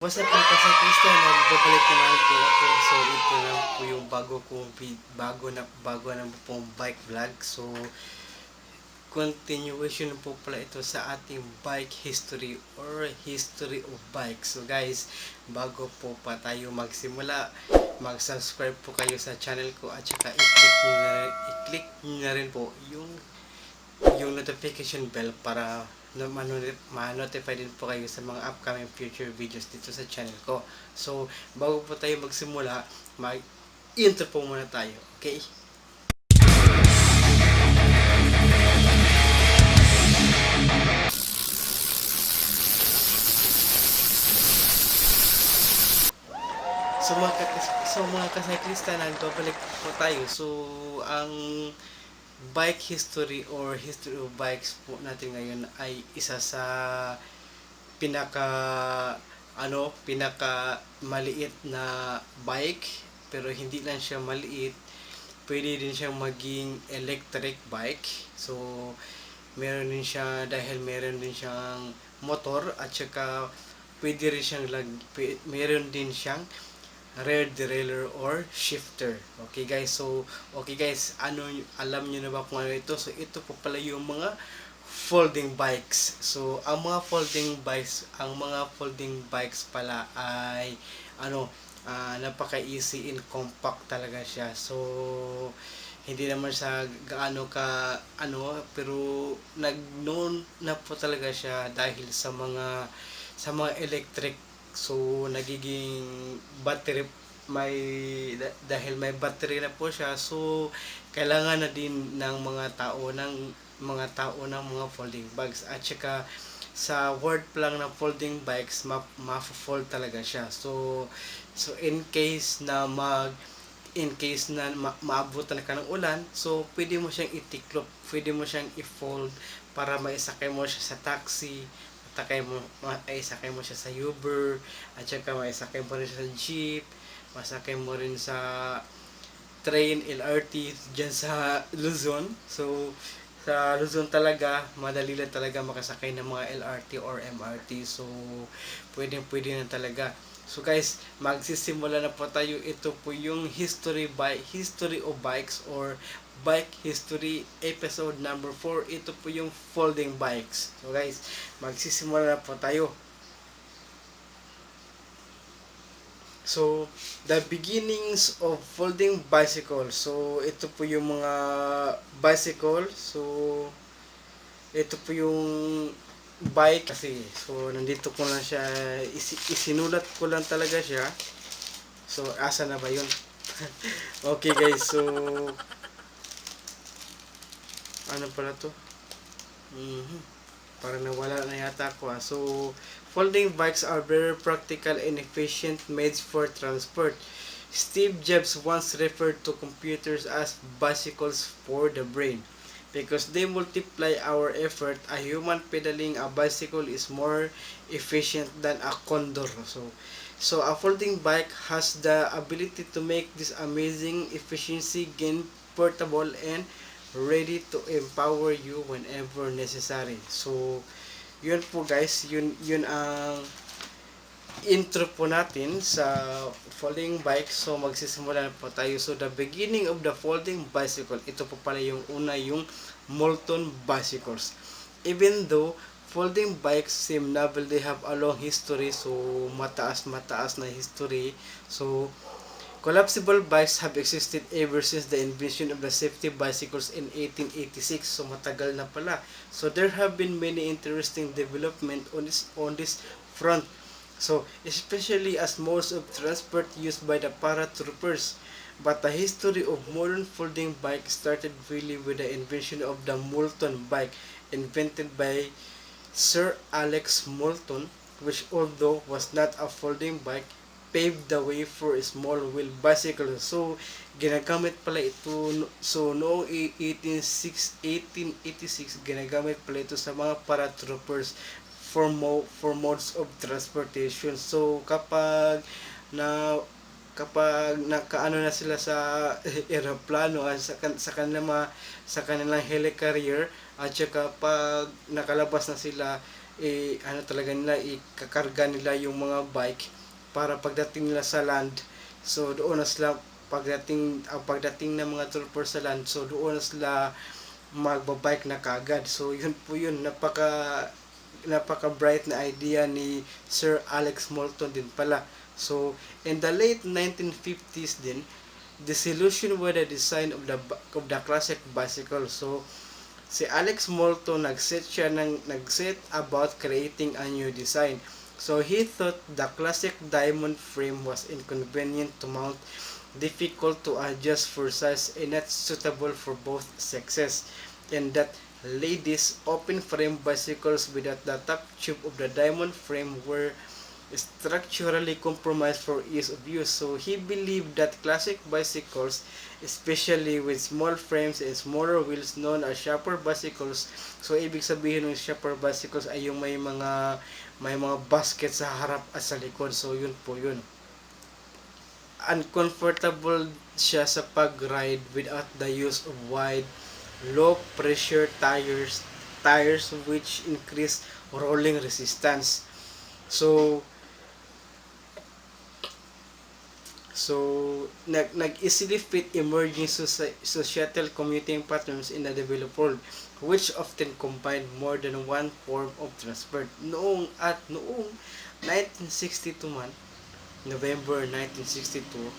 What's up mga ka-cyclista? Nagbabalik naman po ako. So ito na po yung bago na pong bike vlog. So continuation po pala ito sa ating bike history or history of bike. So guys, bago po pa tayo magsimula, mag-subscribe po kayo sa channel ko at saka i-click nyo na rin po yung notification bell para ma-notify din po kayo sa mga upcoming future videos dito sa channel ko. So, bago po tayo magsimula, mag-intro po muna tayo. Okay? So mga kasyklista, nagbabalik po tayo. So, ang bike history or history of bikes po natin ngayon ay isa sa pinaka maliit na bike, pero hindi lang siya maliit, pwede din siyang maging electric bike. So meron din siyang motor at saka pwede rin siyang meron din siyang rear derailleur or shifter. Okay guys, alam niyo na ba kung ano ito? So ito po pala yung mga folding bikes. So ang mga folding bikes pala ay napaka-easy and compact talaga siya. So hindi naman siya gaano pero nag-known na po talaga siya dahil sa mga electric. So nagiging dahil may battery na po siya, so kailangan na din ng mga tao ng mga folding bikes. At saka sa word pa lang na folding bikes, ma-fold talaga siya. So in case na maabutan ka ng ulan, so pwede mo siyang itiklop, pwede mo siyang i-fold para maisakay mo siya sa taxi, maisakay mo siya sa Uber, at saka maisakay mo rin siya sa jeep, masakay mo rin sa train, LRT dyan sa Luzon. So sa Luzon talaga, madali lang talaga makasakay ng mga LRT or MRT. So pwede na talaga. So guys, magsisimula na po tayo. Ito po yung history of bikes or bike history episode number 4. Ito po yung folding bikes. So guys, magsisimula na po tayo. So the beginnings of folding bicycle. So ito po yung mga bicycle. So ito po yung bike kasi. So nandito ko lang siya, isinulat ko lang talaga siya. So asa na ba yun? Okay guys, so ano pala to? Para nawala na yata ako. So folding bikes are very practical and efficient means for transport. Steve Jobs once referred to computers as bicycles for the brain because they multiply our effort. A human pedaling a bicycle is more efficient than a condor. So a folding bike has the ability to make this amazing efficiency gain portable and ready to empower you whenever necessary. So yun po guys, yun ang intro po natin sa folding bike. So magsisimula na po tayo. So the beginning of the folding bicycle, ito po pala yung yung molten bicycles. Even though folding bikes seem novel, they have a long history. So mataas na history. So collapsible bikes have existed ever since the invention of the safety bicycles in 1886. So matagal na pala. So there have been many interesting development on this front. So especially as modes of transport used by the paratroopers. But the history of modern folding bike started really with the invention of the Moulton bike, invented by Sir Alex Moulton, which although was not a folding bike, paved the way for small wheel bicycle. So ginagamit pala ito, so noong 1886 ginagamit pala ito sa mga paratroopers for modes of transportation. So kapag nakaano na sila sa eroplano sa kanilang helicarrier, at saka pag nakalabas na sila ano talaga nila, ikakarga nila yung mga bike para pagdating nila sa land, so doon na sila pagdating ng mga trooper sa land, so doon na sila magbabike na kagad. So yun po yun, napaka bright na idea ni Sir Alex Moulton din pala. So in the late 1950s din, disillusioned with the design of the classic bicycle. So si Alex Moulton nagset about creating a new design. So he thought the classic diamond frame was inconvenient to mount, difficult to adjust for size, and not suitable for both sexes, and that ladies open frame bicycles without the top tube of the diamond frame were structurally compromised for ease of use. So he believed that classic bicycles, especially with small frames and smaller wheels known as shopper bicycles, so ibig sabihin ng shopper bicycles ay yung may mga basket sa harap at sa likod. So yun po yun. Uncomfortable siya sa pag-ride without the use of wide, low pressure tires which increase rolling resistance. So nag-easily fit emerging societal commuting patterns in the developed world, which often combine more than one form of transport. Noong 1962 man, November 1962,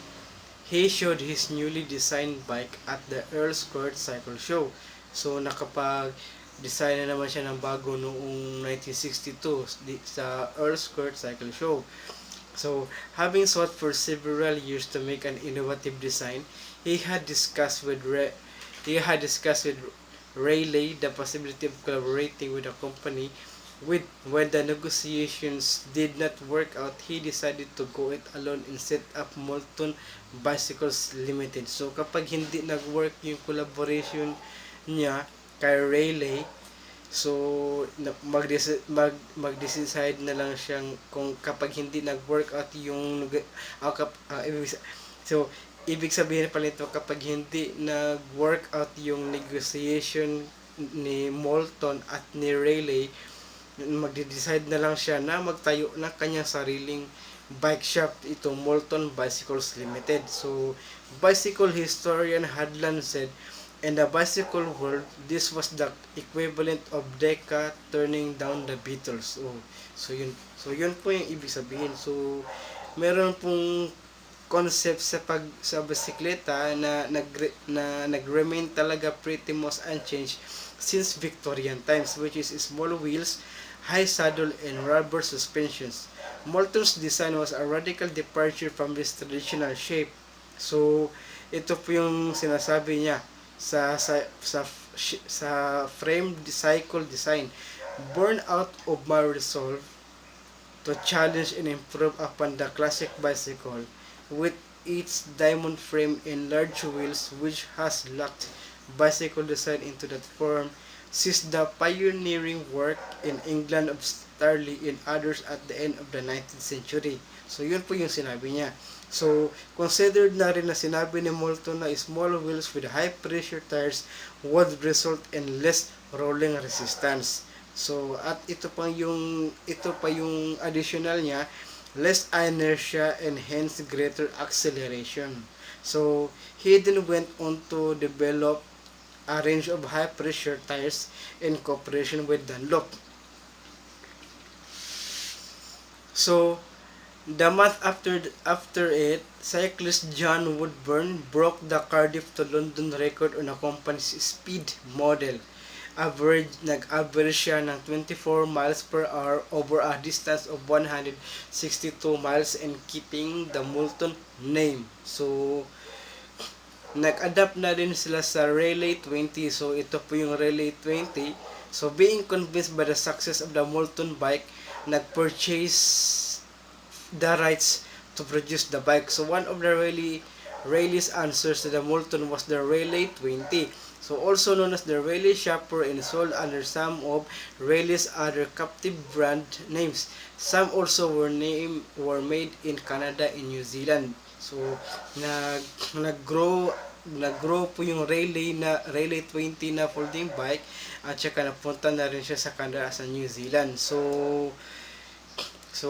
he showed his newly designed bike at the Earl's Court Cycle Show. So nakapag-design na naman siya ng bago noong 1962 sa Earl's Court Cycle Show. So, having sought for several years to make an innovative design, he had discussed with Rayleigh the possibility of collaborating with a company. When the negotiations did not work out, he decided to go it alone and set up Moulton Bicycles Limited. So, kapag hindi nag-work yung collaboration niya kay Rayleigh, so mag-decide na lang siyang kung kapag hindi nag-work out yung ibig sabihin pala ito, kapag hindi nag-work out yung negotiation ni Moulton at ni Rayleigh, magde-decide na lang siya na magtayo ng kanyang sariling bike shop, itong Moulton Bicycles Limited. So bicycle historian Hadlan said, in the bicycle world, this was the equivalent of Decca turning down the Beatles. So yun po yung ibig sabihin. So meron pong concept sa bisikleta na nag-remain talaga pretty much unchanged since Victorian times, which is small wheels, high saddle, and rubber suspensions. Moulton's design was a radical departure from this traditional shape. So ito po yung sinasabi niya sa frame cycle design. Born out of my resolve to challenge and improve upon the classic bicycle with its diamond frame and large wheels, which has locked bicycle design into that form, since the pioneering work in England of Starley and others at the end of the 19th century. So yun po yung sinabi niya. So, considered na rin na sinabi ni Moulton na small wheels with high pressure tires would result in less rolling resistance. So, at ito pa yung additional niya, less inertia and hence greater acceleration. So, he then went on to develop a range of high pressure tires in cooperation with Dunlop. So, the month after it, cyclist John Woodburn broke the Cardiff to London record on a company's speed model. Nag-average siya ng 24 miles per hour over a distance of 162 miles and keeping the Moulton name. So, nag-adapt na din sila sa Raleigh 20. So, ito po yung Raleigh 20. So, being convinced by the success of the Moulton bike, nag-purchase the rights to produce the bike. So one of the Rayleigh's answers to the Moulton was the Raleigh 20. So also known as the Raleigh Shopper and sold under some of Rayleigh's other captive brand names. Some also were made in Canada and New Zealand. So nag-grow nag-grow po yung Raleigh 20 na folding bike, at saka napunta na rin siya sa Canada sa New Zealand. So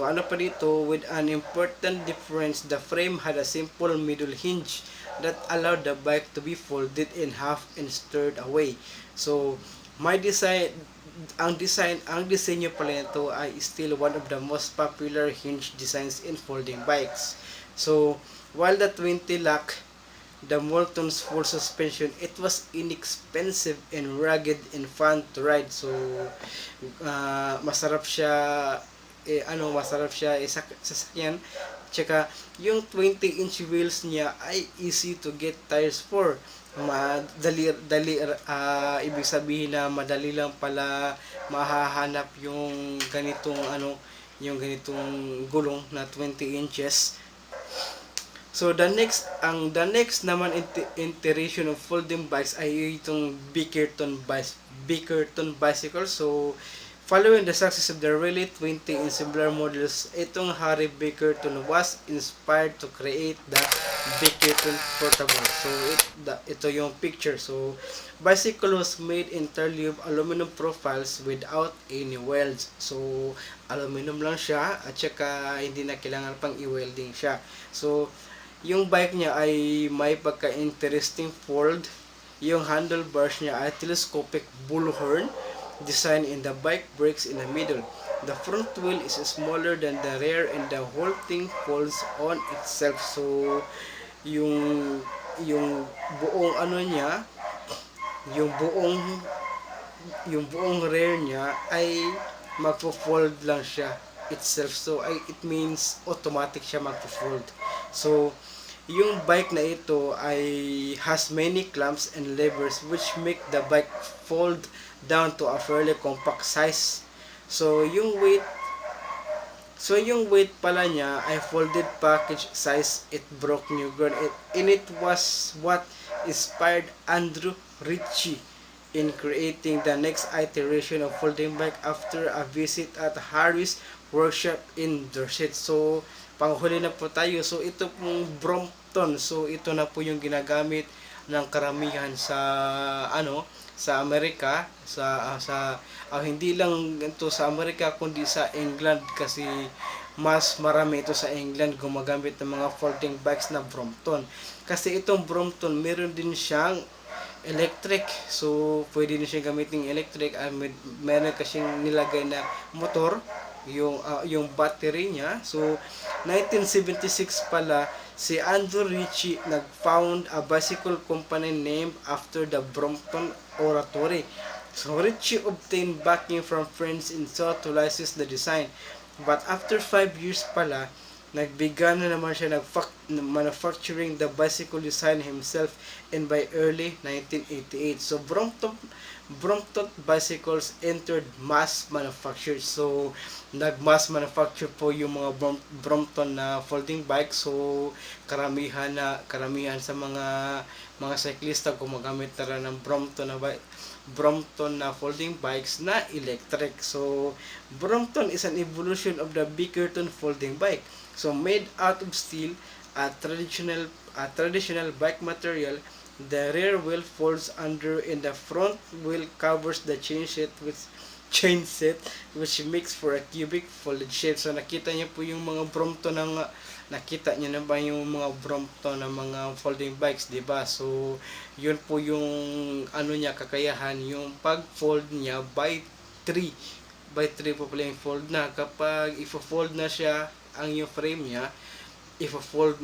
ano pa dito, with an important difference, the frame had a simple middle hinge that allowed the bike to be folded in half and stored away. So ang disenyo pala nito ay still one of the most popular hinge designs in folding bikes. So while the 20 lacked the Molton's full suspension, it was inexpensive and rugged and fun to ride. So masarap siya sasakyan. Tsaka yung 20-inch wheels niya ay easy to get tires for. Ibig sabihin na madali lang pala mahahanap yung ganitong gulong na 20 inches. So the next naman iteration of folding bikes ay itong Bickerton bicycle. So following the success of the Raleigh 20 in similar models, itong Harry Bickerton was inspired to create the Bickerton Portable. So ito yung picture. So bicycle was made entirely of aluminum profiles without any welds. So aluminum lang siya, at saka hindi na kailangan pang i-welding siya. So yung bike niya ay may pagka-interesting fold. Yung handlebars niya ay telescopic bullhorn design, in the bike brakes in the middle. The front wheel is smaller than the rear and the whole thing folds on itself. So yung buong niya, yung buong rear niya ay magfo-fold lang siya itself. So it means automatic siya magfo-fold. So yung bike na ito ay has many clamps and levers which make the bike fold down to a fairly compact size. So yung weight pala niya ay folded package size. It broke new ground. It was what inspired Andrew Ritchie in creating the next iteration of folding bike after a visit at Harry's workshop in Dorset. So panghuli na po tayo. So ito pong Brompton. So ito na po yung ginagamit ng karamihan sa Amerika, hindi lang ito sa Amerika kundi sa England, kasi mas marami ito sa England gumagamit ng mga folding bikes na Brompton. Kasi itong Brompton meron din siyang electric, so pwede din siyang gamitin electric. Meron kasing nilagay na motor, yung battery niya. So 1976 pala si Andrew Ritchie nag-found a bicycle company named after the Brompton Oratory. So Ritchie obtained backing from friends and sought to license the design. But after 5 years pala, nagbegan na naman siya manufacturing the bicycle design himself, and by early 1988. So Brompton bicycles entered mass manufacture. So nag-mass manufacture po yung mga Brompton na folding bike. So karamihan sa mga cyclista gumagamit na rin ng Brompton na folding bikes na electric. So Brompton is an evolution of the Bickerton folding bike. So made out of steel, a traditional bike material. The rear wheel folds under and the front wheel covers the chain set which makes for a cubic folded shape. So nakita niyo po yung mga Brompton nakita niyo na ba yung mga Brompton na mga folding bikes, di ba? So yun po yung niya, kakayahan, yung pag-fold niya by 3 po pala yung fold na. Kapag i-fold na siya ang yung frame niya, i-fold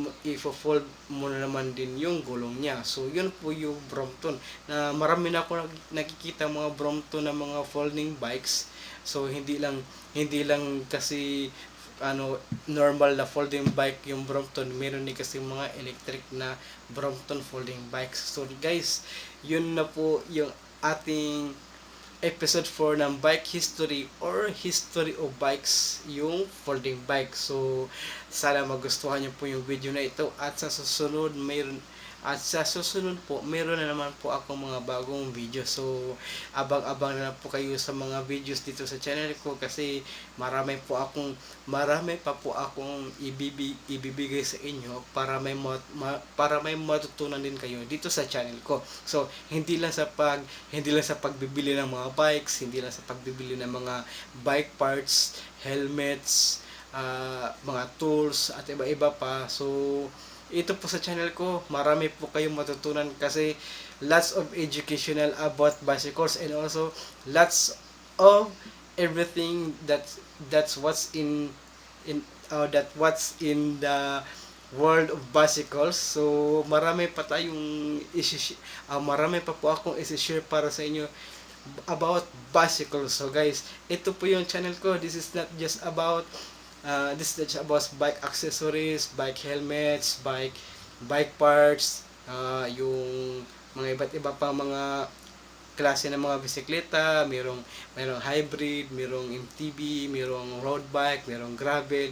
mo na naman din yung gulong niya. So yun po yung Brompton na marami na ako nakikita mga Brompton na mga folding bikes. So hindi lang kasi normal na folding bike yung Brompton, meron din kasi mga electric na Brompton folding bikes. So guys, yun na po yung ating episode 4 ng bike history or history of bikes, yung folding bike. So sana magustuhan niyo po yung video na ito, at sa susunod At sa susunod po, meron na naman po ako mga bagong video. So, abang-abang na lang po kayo sa mga videos dito sa channel ko kasi marami pa po akong ibibigay sa inyo para para may matutunan din kayo dito sa channel ko. So, hindi lang sa pagbibili ng mga bikes, hindi lang sa pagbibili ng mga bike parts, helmets, mga tools at iba-iba pa. So, ito po sa channel ko, marami po kayong matutunan kasi lots of educational about bicycles and also lots of everything that's what's that what's in the world of bicycles. So marami pa po akong i-share para sa inyo about bicycles. So guys, ito po yung channel ko. This is not just about bike accessories, bike helmets, bike parts, yung mga iba't iba pa mga klase ng mga bisikleta, merong hybrid, merong MTB, merong road bike, merong gravel,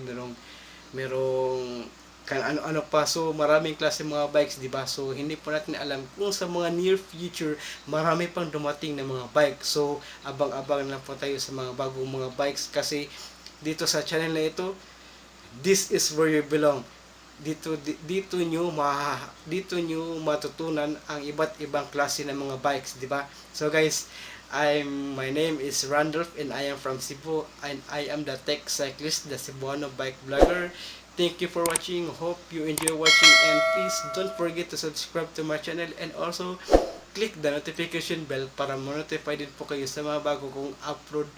merong kan ano-ano pa. So maraming klase mga bikes, di ba? So hindi po natin alam kung sa mga near future marami pang dumating na mga bike. So abang-abang lang po tayo sa mga bagong mga bikes kasi dito sa channel na ito, this is where you belong. Dito nyo matutunan ang iba't ibang klase ng mga bikes, di ba? So guys, my name is Randolph and I am from Cebu and I am the tech cyclist, the Cebuano bike vlogger. Thank you for watching. Hope you enjoy watching and please don't forget to subscribe to my channel and also click the notification bell para ma-notify din po kayo sa mga bago kong upload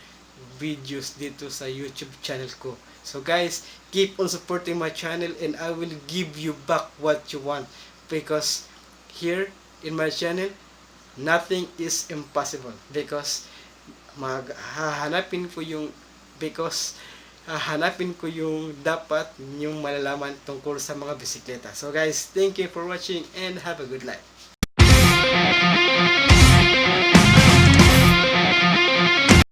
videos dito sa YouTube channel ko. So guys, keep on supporting my channel and I will give you back what you want because here in my channel nothing is impossible because hahanapin ko yung dapat yung malalaman tungkol sa mga bisikleta. So guys, thank you for watching and have a good night.